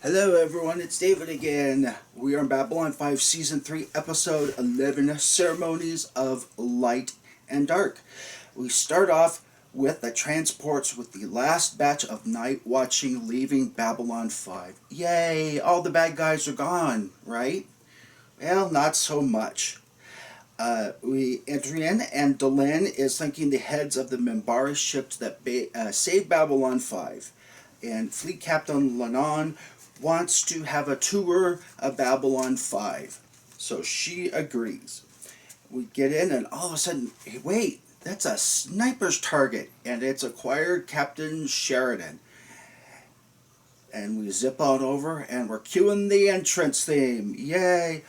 Hello everyone, it's David again. We are in Babylon 5 Season 3 Episode 11, Ceremonies of Light and Dark. We start off with the transports with the last batch of night watching leaving Babylon 5. Yay, all the bad guys are gone, right? Well, not so much. We enter in, and Delenn is thanking the heads of the Minbari ships that saved Babylon 5. And Fleet Captain Lannon wants to have a tour of Babylon 5. So she agrees. We get in, and all of a sudden, hey, wait, that's a sniper's target, and it's acquired Captain Sheridan. And we zip on over, and we're cueing the entrance theme. Yay!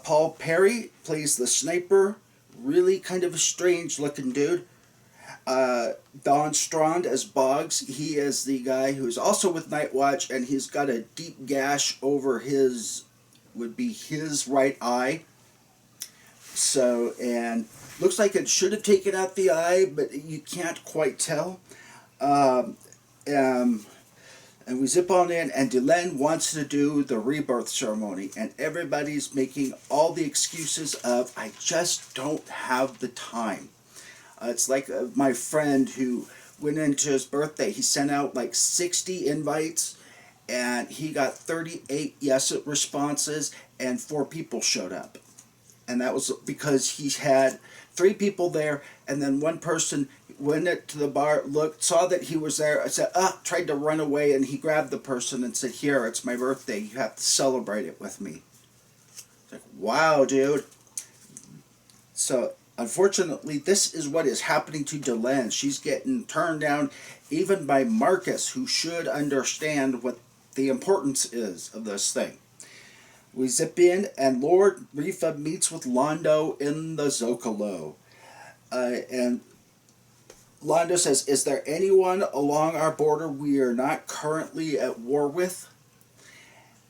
Paul Perry plays the sniper. Really kind of a strange looking dude. Don Strand as Boggs. He is the guy who's also with Night Watch, and he's got a deep gash over his right eye. So, and looks like it should have taken out the eye, but you can't quite tell. And we zip on in, and Delenn wants to do the rebirth ceremony, and everybody's making all the excuses of, I just don't have the time. It's like my friend who went into his birthday. He sent out like 60 invites, and he got 38 yes responses, and 4 people showed up. And that was because he had 3 people there, and then one person went to the bar, looked, saw that he was there, tried to run away, and he grabbed the person and said, here, it's my birthday, you have to celebrate it with me. It's like, wow, dude. So, unfortunately, this is what is happening to Delenn. She's getting turned down even by Marcus, who should understand what the importance is of this thing. We zip in, and Lord Rifa meets with Londo in the Zocalo. And Londo says, is there anyone along our border we are not currently at war with?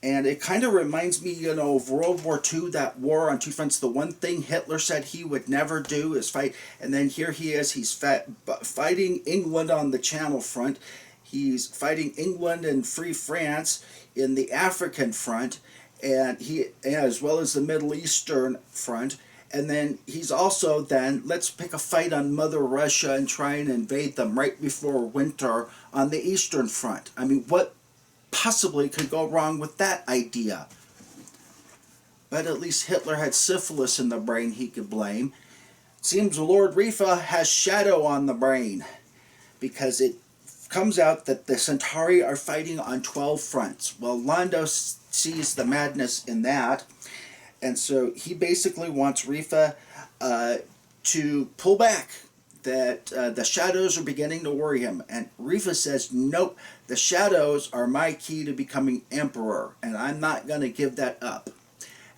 And it kind of reminds me, of World War II, that war on two fronts. The one thing Hitler said he would never do is fight. And then here he is, he's fighting England on the Channel front. He's fighting England and Free France in the African front, and he, as well as the Middle Eastern front. And then he's also let's pick a fight on Mother Russia and try and invade them right before winter on the Eastern Front. I mean, what possibly could go wrong with that idea? But at least Hitler had syphilis in the brain he could blame. Seems Lord Rifa has shadow on the brain, because it comes out that the Centauri are fighting on 12 fronts. Well, Londo sees the madness in that. And so he basically wants Rifa to pull back, that the shadows are beginning to worry him. And Rifa says, nope, the shadows are my key to becoming emperor, and I'm not going to give that up.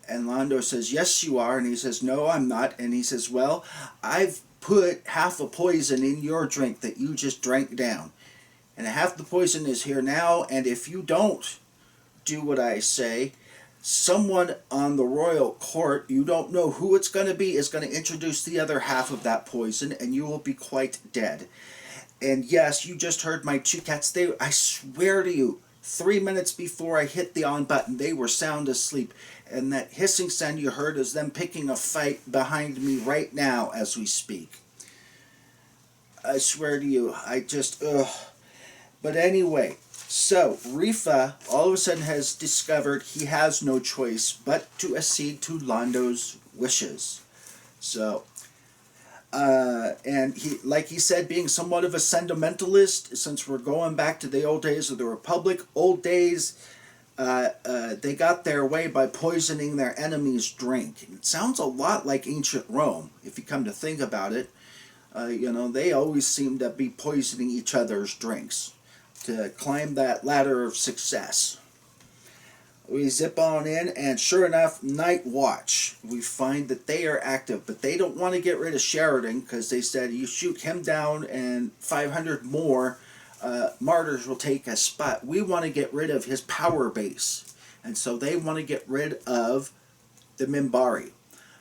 And Londo says, yes, you are. And he says, no, I'm not. And he says, well, I've put half a poison in your drink that you just drank down. And half the poison is here now, and if you don't do what I say, someone on the royal court, you don't know who it's going to be, is going to introduce the other half of that poison, and you will be quite dead. And yes, you just heard my 2 cats. I swear to you, 3 minutes before I hit the on button, they were sound asleep. And that hissing sound you heard is them picking a fight behind me right now as we speak. I swear to you, But anyway, so Rifa all of a sudden has discovered he has no choice but to accede to Londo's wishes. So, and he, like he said, being somewhat of a sentimentalist, since we're going back to the old days of the Republic, they got their way by poisoning their enemy's drink. It sounds a lot like ancient Rome, if you come to think about it. They always seem to be poisoning each other's drinks to climb that ladder of success. We zip on in, and sure enough, Night Watch. We find that they are active, but they don't want to get rid of Sheridan, because they said you shoot him down and 500 more martyrs will take a spot. We want to get rid of his power base, and so they want to get rid of the Minbari.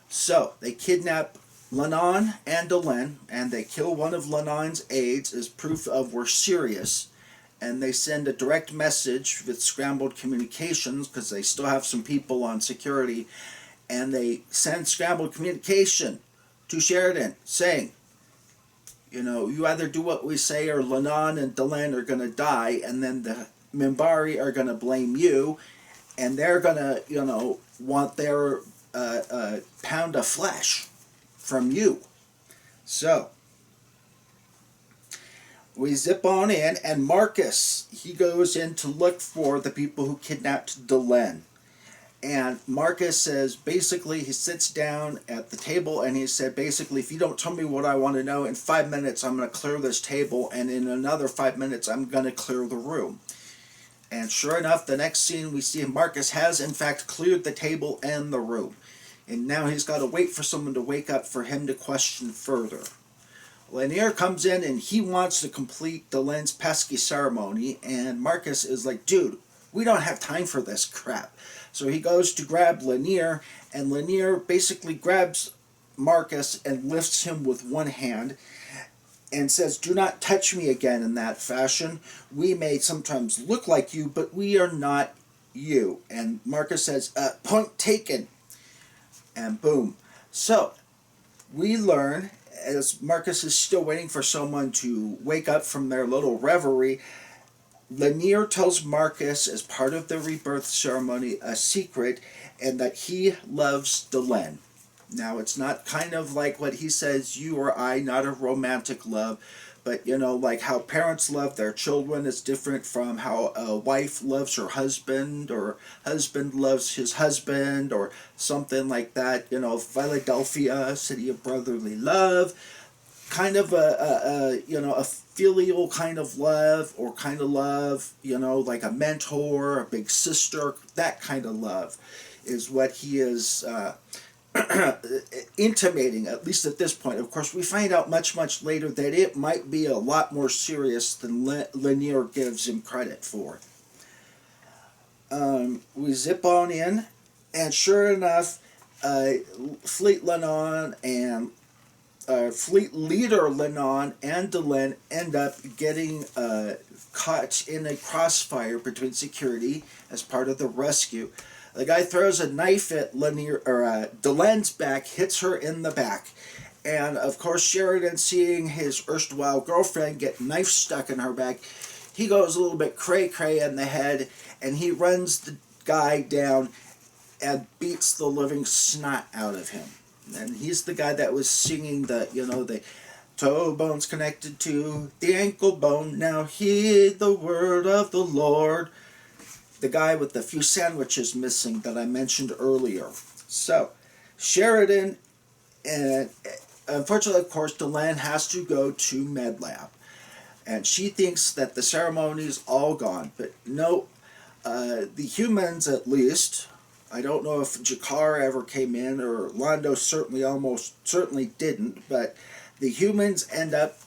So they kidnap Lannon and Delenn, and they kill one of Lannon's aides as proof of we're serious. and they send a direct message with scrambled communications, because they still have some people on security, and they send scrambled communication to Sheridan saying, you know, you either do what we say or Lennon and Delenn are going to die, and then the Minbari are going to blame you, and they're going to, you know, want their pound of flesh from you. So we zip on in, and Marcus, he goes in to look for the people who kidnapped Delenn. And Marcus says, basically, he sits down at the table and he said, basically, if you don't tell me what I want to know, in 5 minutes I'm going to clear this table, and in another 5 minutes I'm going to clear the room. And sure enough, the next scene we see Marcus has in fact cleared the table and the room. And now he's got to wait for someone to wake up for him to question further. Lanier comes in and he wants to complete Delenn's pesky ceremony, and Marcus is like, dude, we don't have time for this crap. So he goes to grab Lanier, and Lanier basically grabs Marcus and lifts him with one hand and says, do not touch me again in that fashion. We may sometimes look like you, but we are not you. And Marcus says, point taken. And boom. So we learn, as Marcus is still waiting for someone to wake up from their little reverie, Lanier tells Marcus, as part of the rebirth ceremony, a secret, and that he loves Delenn. Now, it's not kind of like what he says, you or I, not a romantic love, but, you know, like how parents love their children is different from how a wife loves her husband, or husband loves his husband, or something like that. You know, Philadelphia, city of brotherly love, kind of a filial kind of love, or kind of love, you know, like a mentor, a big sister, that kind of love is what he is intimating, at least at this point. Of course, we find out much, much later that it might be a lot more serious than Lanier gives him credit for. We zip on in, and sure enough, Fleet Lennon and Fleet Leader Lennon and Delenn end up getting caught in a crossfire between security as part of the rescue. The guy throws a knife at Delenn's back, hits her in the back. And of course, Sheridan, seeing his erstwhile girlfriend get knife stuck in her back, he goes a little bit cray-cray in the head, and he runs the guy down and beats the living snot out of him. And he's the guy that was singing the toe bone's connected to the ankle bone. Now hear the word of the Lord. The guy with the few sandwiches missing that I mentioned earlier. So, Sheridan, and unfortunately, of course, Delenn has to go to MedLab. And she thinks that the ceremony is all gone. But no, the humans at least, I don't know if Jakar ever came in, or Londo certainly didn't, but the humans end up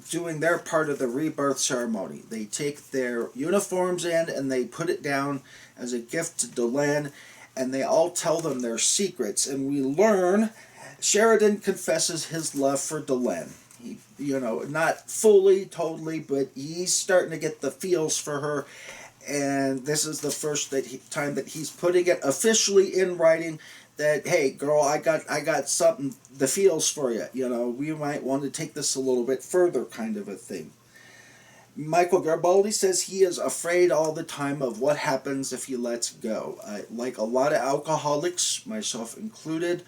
doing their part of the rebirth ceremony. They take their uniforms in and they put it down as a gift to Delenn, and they all tell them their secrets. And we learn Sheridan confesses his love for Delenn. He, not fully, totally, but he's starting to get the feels for her. And this is the first time that he's putting it officially in writing that, hey, girl, I got something, the feels for you. We might want to take this a little bit further, kind of a thing. Michael Garibaldi says he is afraid all the time of what happens if he lets go. Like a lot of alcoholics, myself included,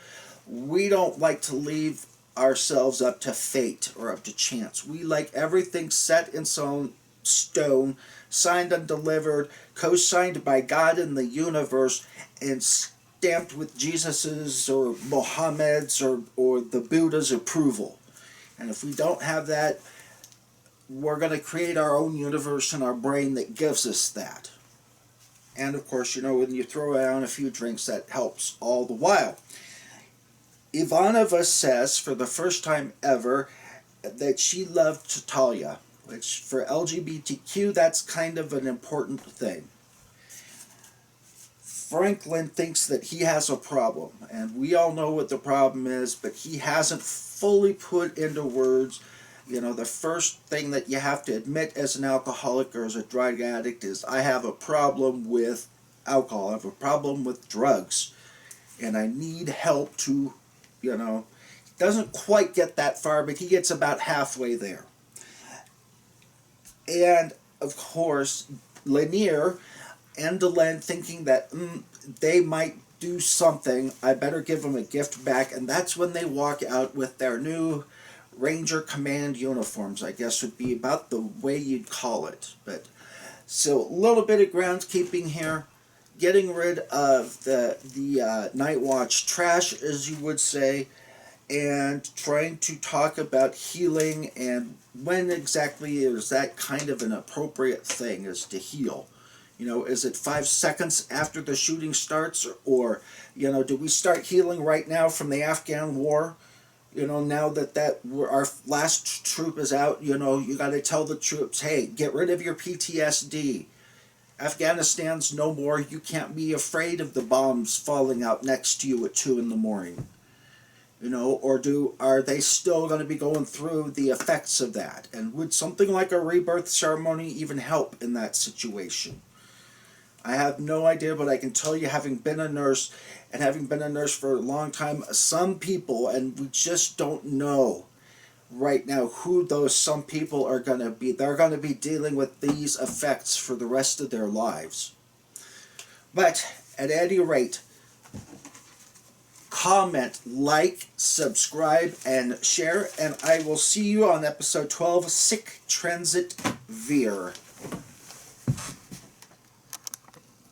we don't like to leave ourselves up to fate or up to chance. We like everything set in stone, signed and delivered, co-signed by God and the universe, and stamped with Jesus's or Mohammed's or the Buddha's approval. And if we don't have that, we're going to create our own universe in our brain that gives us that. And of course, when you throw down a few drinks, that helps all the while. Ivanova says, for the first time ever, that she loved Talia, which for LGBTQ, that's kind of an important thing. Franklin thinks that he has a problem, and we all know what the problem is, but he hasn't fully put into words You know, the first thing that you have to admit as an alcoholic or as a drug addict is, I have a problem with alcohol, I have a problem with drugs, and I need help to, you know, doesn't quite get that far, but he gets about halfway there. And of course, Lanier and Delenn thinking that they might do something, I better give them a gift back, and that's when they walk out with their new Ranger Command uniforms, I guess would be about the way you'd call it. But so a little bit of groundskeeping here, getting rid of the Night Watch trash, as you would say, and trying to talk about healing and when exactly is that kind of an appropriate thing is to heal. You know, is it 5 seconds after the shooting starts, or you know, do we start healing right now from the Afghan war? You know, now that our last troop is out, you know, you got to tell the troops, hey, get rid of your PTSD. Afghanistan's no more. You can't be afraid of the bombs falling out next to you at 2 in the morning. You know, or are they still going to be going through the effects of that? And would something like a rebirth ceremony even help in that situation? I have no idea, but I can tell you, having been a nurse and having been a nurse for a long time, some people, and we just don't know right now who those some people are going to be. They're going to be dealing with these effects for the rest of their lives. But at any rate, comment, like, subscribe, and share, and I will see you on episode 12, Sic Transit Vir.